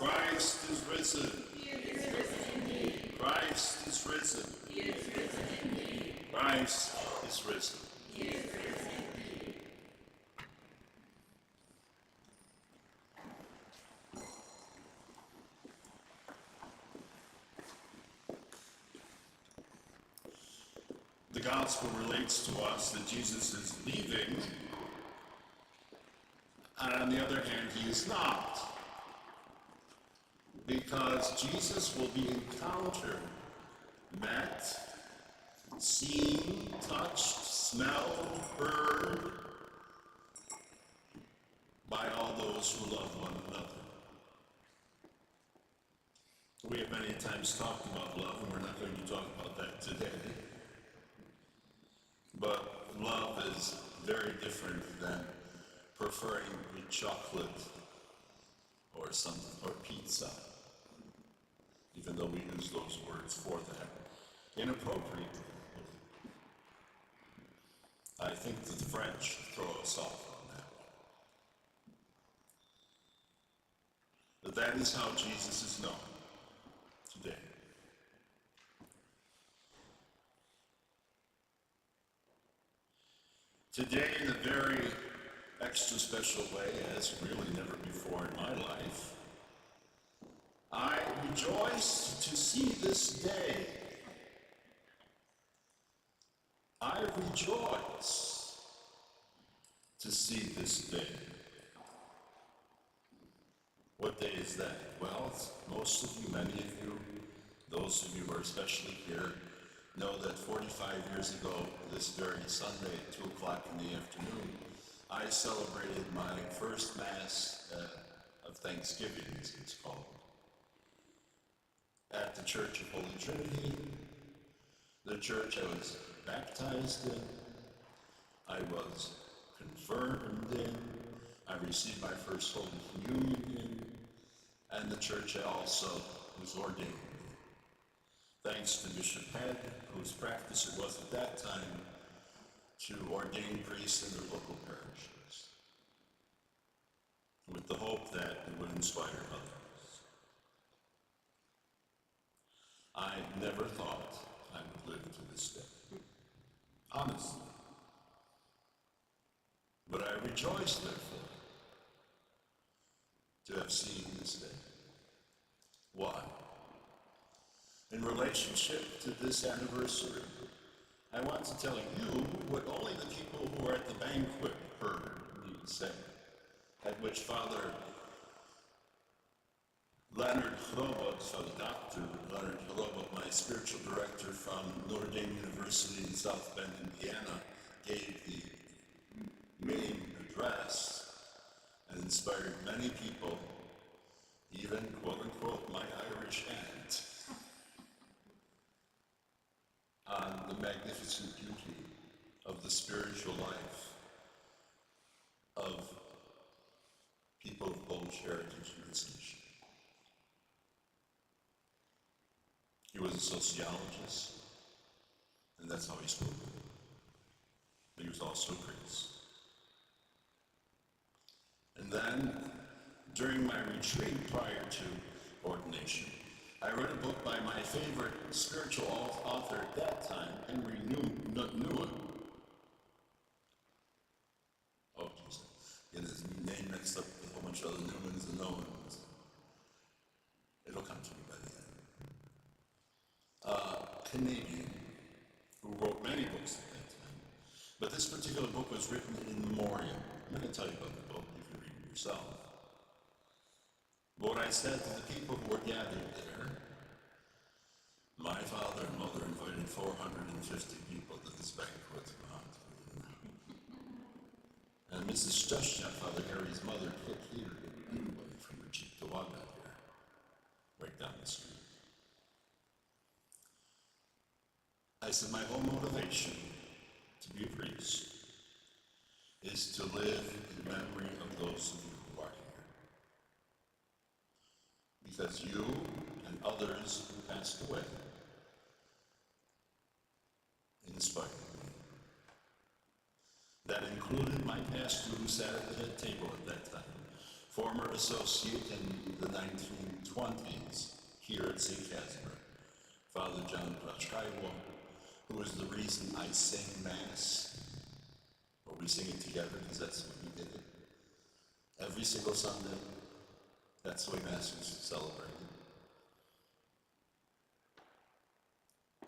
Christ is risen. He is risen indeed. Christ is risen. He is risen indeed. Christ is risen. He is risen indeed. The gospel relates to us that Jesus is leaving, and on the other hand, he is not. Because Jesus will be encountered, met, seen, touched, smelled, heard by all those who love one another. We have many times talked about love, and we're not going to talk about that today. But love is very different than preferring chocolate or pizza, even though we use those words for that inappropriately. I think that the French throw us off on that one. But that is how Jesus is known today. Today, in a very extra special way, as really never before in my life, I rejoice to see this day. I rejoice to see this day. What day is that? Well, most of you, many of you, those of you who are especially here, know that 45 years ago, this very Sunday at 2 o'clock in the afternoon, I celebrated my first Mass of Thanksgiving, as it's called, at the Church of Holy Trinity, the church I was baptized in, I was confirmed in, I received my first Holy Communion in, and the church I also was ordained in. Thanks to Bishop Head, whose practice it was at that time to ordain priests in their local parishes, with the hope that it would inspire others. I never thought I would live to this day, honestly. But I rejoice, therefore, to have seen this day. Why? In relationship to this anniversary, I want to tell you what only the people who were at the banquet heard me say, at which Father Leonard Chrobot, Dr. Leonard Chrobot, my spiritual director from Notre Dame University in South Bend, Indiana, gave the main address and inspired many people, even, quote unquote, my Irish aunt, on the magnificent beauty of the spiritual life of people of Polish heritage in this nation. He was a sociologist, and that's how he spoke. But he was also a priest. And then, during my retreat prior to ordination, I read a book by my favorite spiritual author at that time, Henry Nouwen. Oh, jeez. Get his name mixed up with a whole bunch of other Newmans and Owens. It'll come to me by the end. Canadian, who wrote many books at that time. But this particular book was written in memoriam. I'm going to tell you about the book, you can read it yourself. But what I said to the people who were gathered there, my father and mother invited 450 people to this banquet. And Mrs. Stushnia, Father Harry's mother, took here anybody from the Cheektowaga here, right down the street. I said, my whole motivation to be a priest is to live in memory of those of you who are here. Because you and others who passed away inspired me. That included my pastor who sat at the head table at that time, former associate in the 1920s here at St. Casimir, Father John Prachkaiwo, who is the reason I sing Mass, or we sing it together because that's when we did it. Every single Sunday, that's the way Mass was celebrated.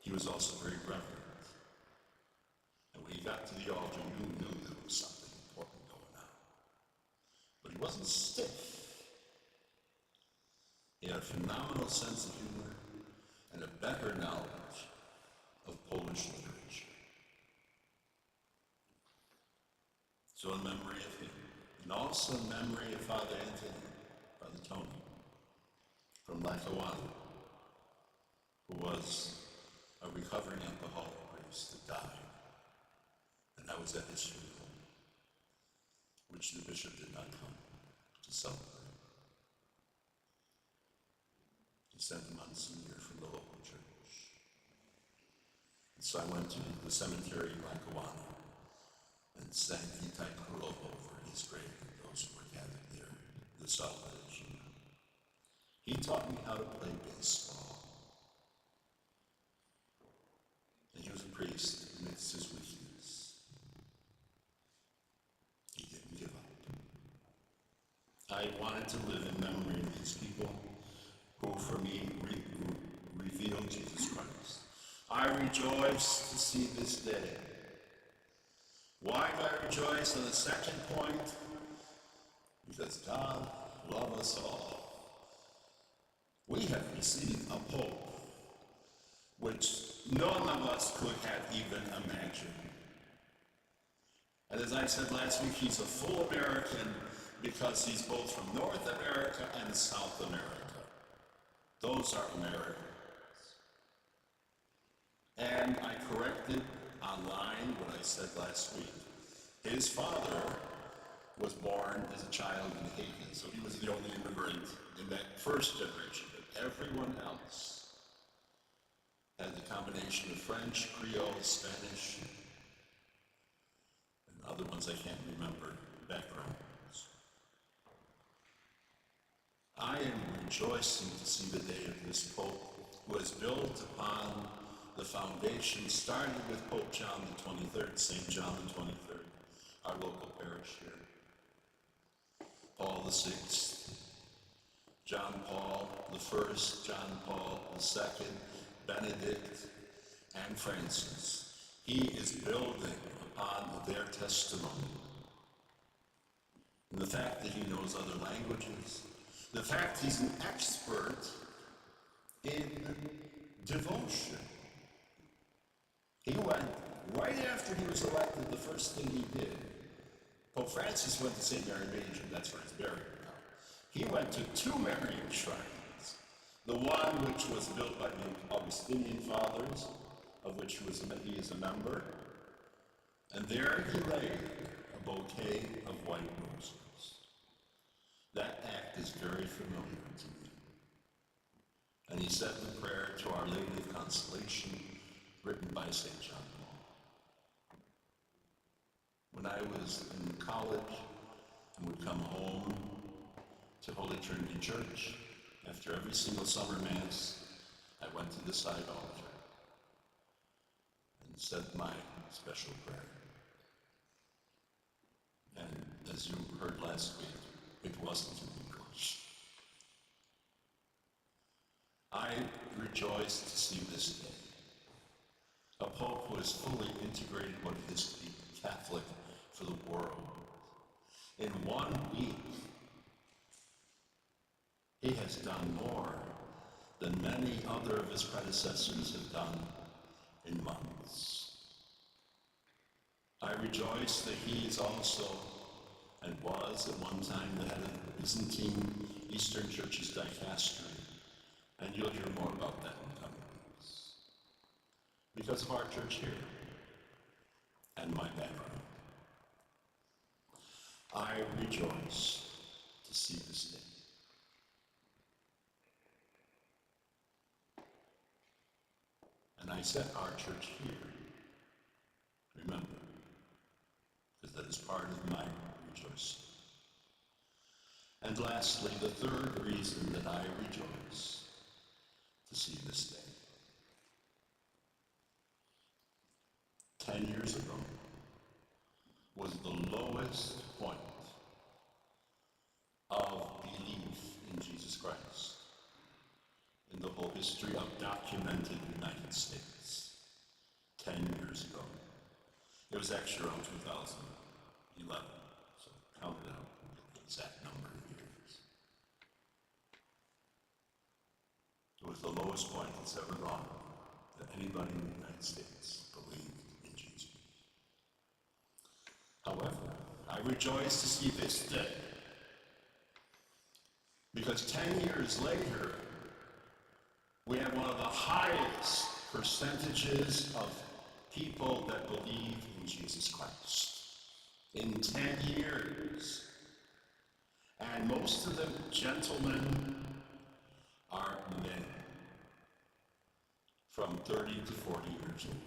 He was also very reverent. And when he got to the altar, you knew there was something important going on. But he wasn't stiff. He had a phenomenal sense of humor and a better knowledge of Polish literature. So in memory of him, and also in memory of Father Anthony, Father Tony, from Lackawanna, who was a recovering alcoholic priest that died. And I was at his funeral, which the bishop did not come to celebrate. He sent Monsignor from the local church. And so I went to the cemetery in Lackawanna and sang Itai Kuro over his grave and those who were gathered there, the salvation. He taught me how to play baseball. And he was a priest amidst his weakness. He didn't give up. I wanted to live in memory of these people who for me revealed Jesus Christ. I rejoice to see this day. Why do I rejoice on the second point? Because God loves us all. We have received a Pope, which none of us could have even imagined. And as I said last week, he's a full American because he's both from North America and South America. Those are Americans. And I corrected online what I said last week. His father was born as a child in Haiti, so he was the only immigrant in that first generation. But everyone else had the combination of French, Creole, Spanish, and other ones I can't remember backgrounds. I am rejoicing to see the day of this Pope who has built upon the foundation started with Pope John the 23rd, St. John the 23rd, our local parish here. Paul the VI, John Paul the First, John Paul the Second, Benedict, and Francis. He is building upon their testimony. And the fact that he knows other languages, the fact he's an expert in devotion. He went, right after he was elected, the first thing he did, Pope Francis went to St. Mary Major, that's where he's buried now. He went to two Marian shrines. The one which was built by the Augustinian fathers, of which he is a member, and there he laid a bouquet of white roses. That act is very familiar to me. And he said the prayer to Our Lady of Consolation, written by St. John Paul. When I was in college and would come home to Holy Trinity Church, after every single summer Mass, I went to the side altar and said my special prayer. And as you heard last week, it wasn't in English. I rejoice to see this day. A Pope who has fully integrated what it is to be Catholic for the world. In 1 week, he has done more than many other of his predecessors have done in months. I rejoice that he is also, and was at one time, the head of the Byzantine Eastern Church's dicastery, and you'll hear more about that in coming weeks. Because of our church here, and my background. I rejoice to see this day. And I set our church here, remember, because that is part of my rejoicing. And lastly, the third reason that I rejoice to see this day. 10 years ago was the lowest point of belief in Jesus Christ in the whole history of documented United States. 10 years ago. It was actually around 2011, so count it out and get the exact number of years. It was the lowest point that's ever gone that anybody in the United States believed in Jesus. However, I rejoice to see this day because 10 years later, we have one of the highest percentages of people that believe in Jesus Christ in 10 years. And most of the gentlemen are men from 30 to 40 years old.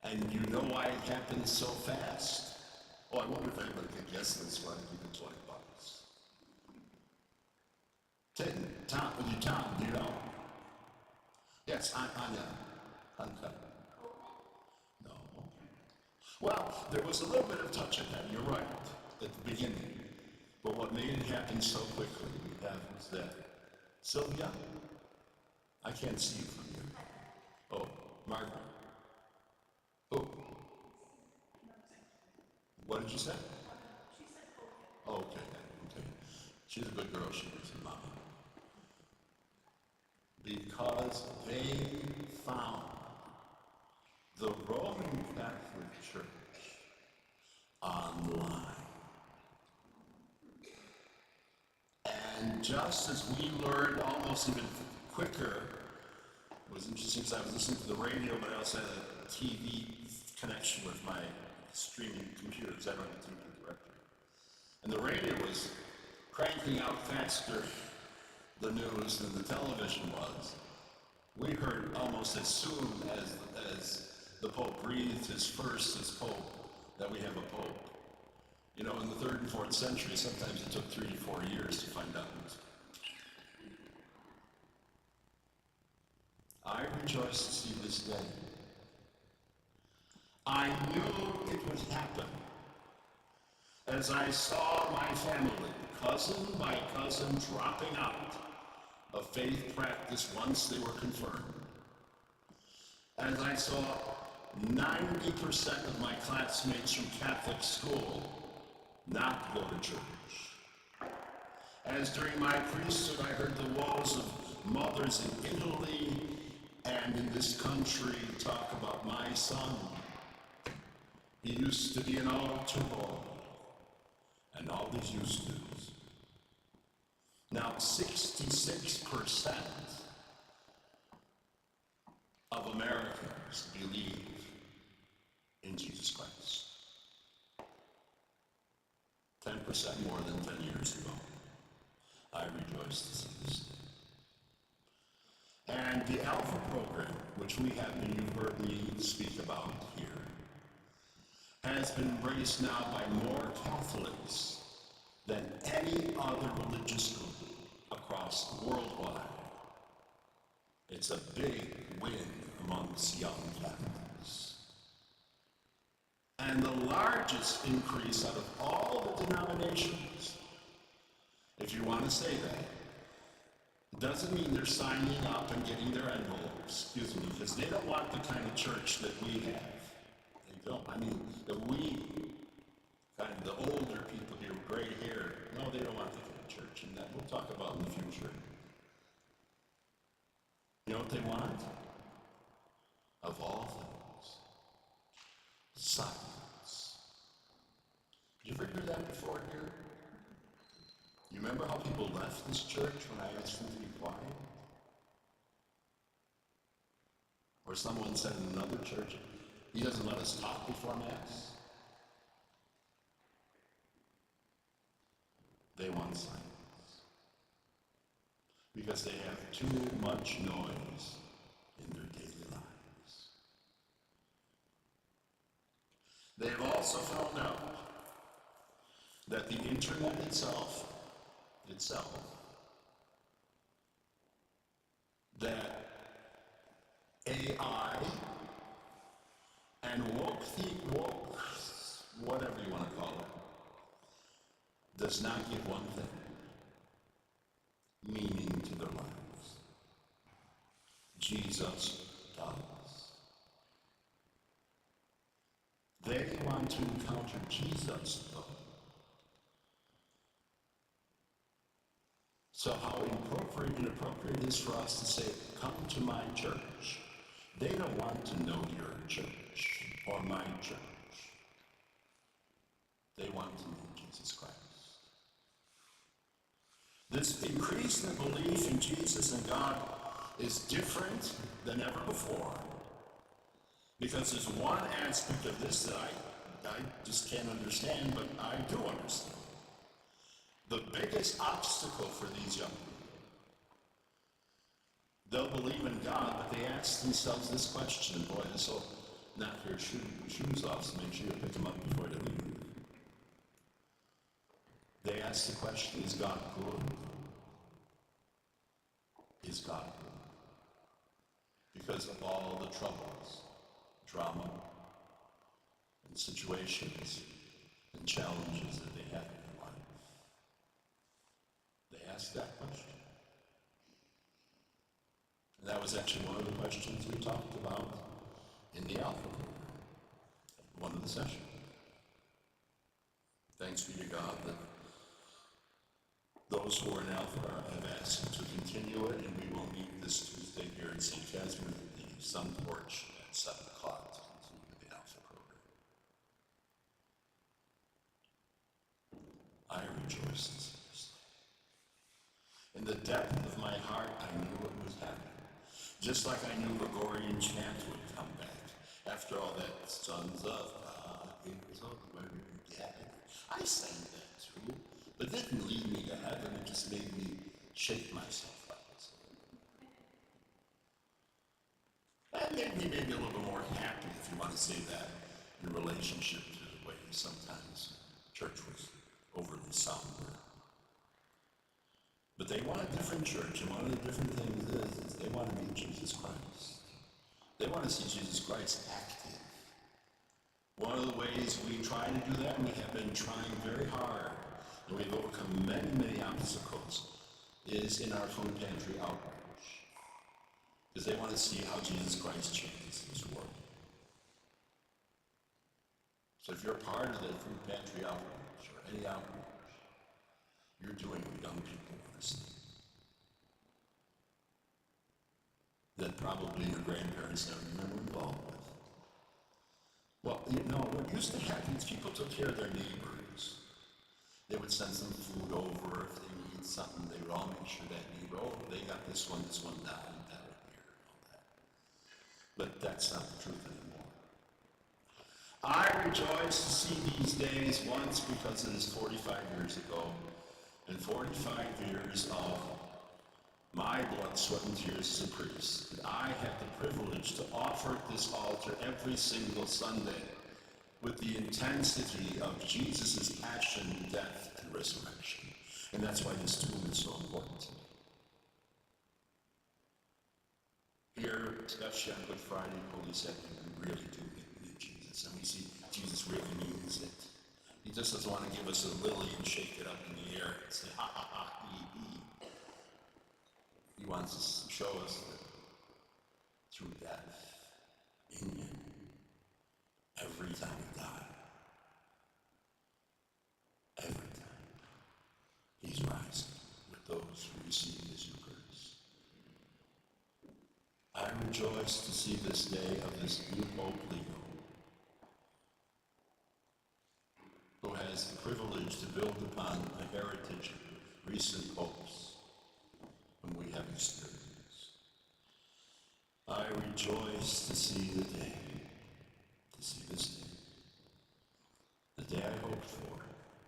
And you know why it happened so fast? Oh, I wonder if anybody could guess this one. Give it $20. Tom, do you know? Yes, Anya. Uncut. No. Well, there was a little bit of touch of that, you're right, at the beginning. But what made it happen so quickly was that Sylvia, I can't see you from here. Oh, Margaret. Oh. What did you say? Oh, okay. She's a good girl, she is, Mama. Because they found the Roman Catholic Church online. And just as we learned almost even quicker, it was interesting because I was listening to the radio, but I also had a TV connection with my streaming computer because I don't have a TV directory. And the radio was cranking out faster the news than the television was. We heard almost as soon as the Pope breathed his first as Pope that we have a Pope. You know, in the 3rd and 4th century, sometimes it took 3 to 4 years to find out. I rejoice to see this day. I knew it would happen as I saw my family, cousin by cousin, dropping out of faith practice once they were confirmed. As I saw 90% of my classmates from Catholic school not go to church. As during my priesthood I heard the woes of mothers in Italy and in this country talk about my son. He used to be an altar boy, and all these used to. Now 66% of Americans believe in Jesus Christ. 10% more than 10 years ago. I rejoice to see this day. And the Alpha program, which we have been, you've heard me speak about here, has been embraced now by more Catholics than any other religious group across worldwide. It's a big win amongst young Catholics. And the largest increase out of all the denominations, if you want to say that, doesn't mean they're signing up and getting their envelopes, because they don't want the kind of church that we have. They don't. I mean, kind of the older people here, gray hair, no, they don't want the kind of church, and that we'll talk about in the future. You know what they want? Of all things, silence. Did you ever hear that before here? You remember how people left this church when I asked them to be quiet? Or someone said in another church, he doesn't let us talk before Mass. They want silence. Because they have too much noise in their daily lives. They have also found out that itself, that AI and woke, whatever you want to call it, does not give one thing, meaning to their lives. Jesus does. They want to encounter Jesus, though. So how inappropriate it is for us to say, come to my church. They don't want to know your church or my church. They want to know Jesus Christ. This increase in belief in Jesus and God is different than ever before, because there's one aspect of this that I just can't understand, but I do understand. The biggest obstacle for these young people, they'll believe in God, but they ask themselves this question, boy, this will knock your shoes off, so make sure you pick them up before you leave. They ask the question, is God good? Is God good? Because of all the troubles, drama, and situations, and challenges that they have in their life. They ask that question. And that was actually one of the questions we talked about in the Alpha program, one of the sessions. Thanks be to God that those who are in Alpha have asked to continue it, and we will meet this Tuesday here in St. Catherine at the Sun Porch at 7 o'clock to continue the Alpha program. I rejoice to see this. In the depth of my heart, I knew what was happening. Just like I knew Gregorian chant would come back. After all that, sons of God, angels of the word, I sang that too, but it didn't lead me to heaven, it just made me shake myself up. That made me maybe a little bit more happy, if you want to say that, in relationship to the way sometimes church was overly somber. But they want a different church, and one of the different things is they want to meet Jesus Christ. They want to see Jesus Christ active. One of the ways we try to do that, and we have been trying very hard, and we've overcome many, many obstacles, is in our food pantry outreach. Because they want to see how Jesus Christ changes his world. So if you're part of the food pantry outreach, or any outreach, you're doing what young people want to see. That probably your grandparents never were involved with. Well, what used to happen is people took care of their neighbors. They would send some food over. If they needed something, they would all make sure that neighbor, they got this one down, that one here, and all that. But that's not the truth anymore. I rejoice to see these days once because it is 45 years ago, and 45 years of my blood, sweat, and tears as a priest, that I have the privilege to offer at this altar every single Sunday with the intensity of Jesus' passion, death, and resurrection. And that's why this tomb is so important to me. Here, especially on Good Friday, Holy Saturday, we really do need Jesus. And we see Jesus really means it. He just doesn't want to give us a lily and shake it up in the air and say, ha, ha, ha, he. He wants us to show us that through death, in him, every time we die, every time, he's rising with those who receive his Eucharist. I rejoice to see this day of this new Pope Leo, who has the privilege to build upon the heritage of recent popes whom we have experienced. I rejoice to see the day, to see this day, the day I hoped for,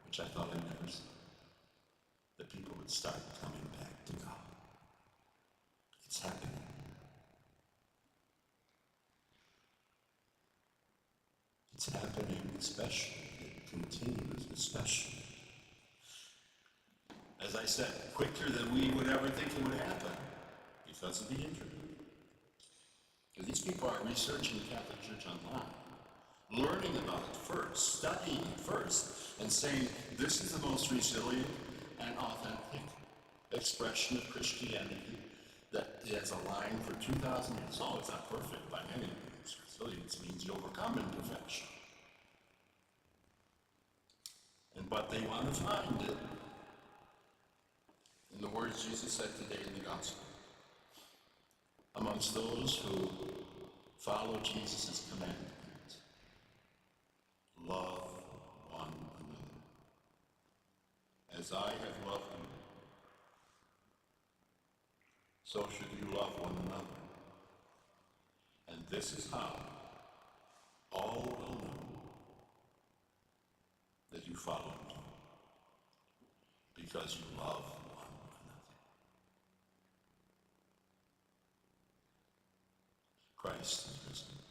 which I thought I'd never see, that people would start coming back to God. It's happening. It's happening especially, it continues especially As I said, quicker than we would ever think it would happen because of the internet. These people are researching the Catholic Church online, learning about it first, studying it first, and saying this is the most resilient and authentic expression of Christianity that has aligned for 2,000 years. Oh, it's not perfect by any means. Resilience means you overcome imperfection. But they want to find it in the words Jesus said today in the Gospel. Amongst those who follow Jesus' commandment, love one another. As I have loved you, so should you love one another. And this is how all will know that you follow me, because you love one another. Christ is risen.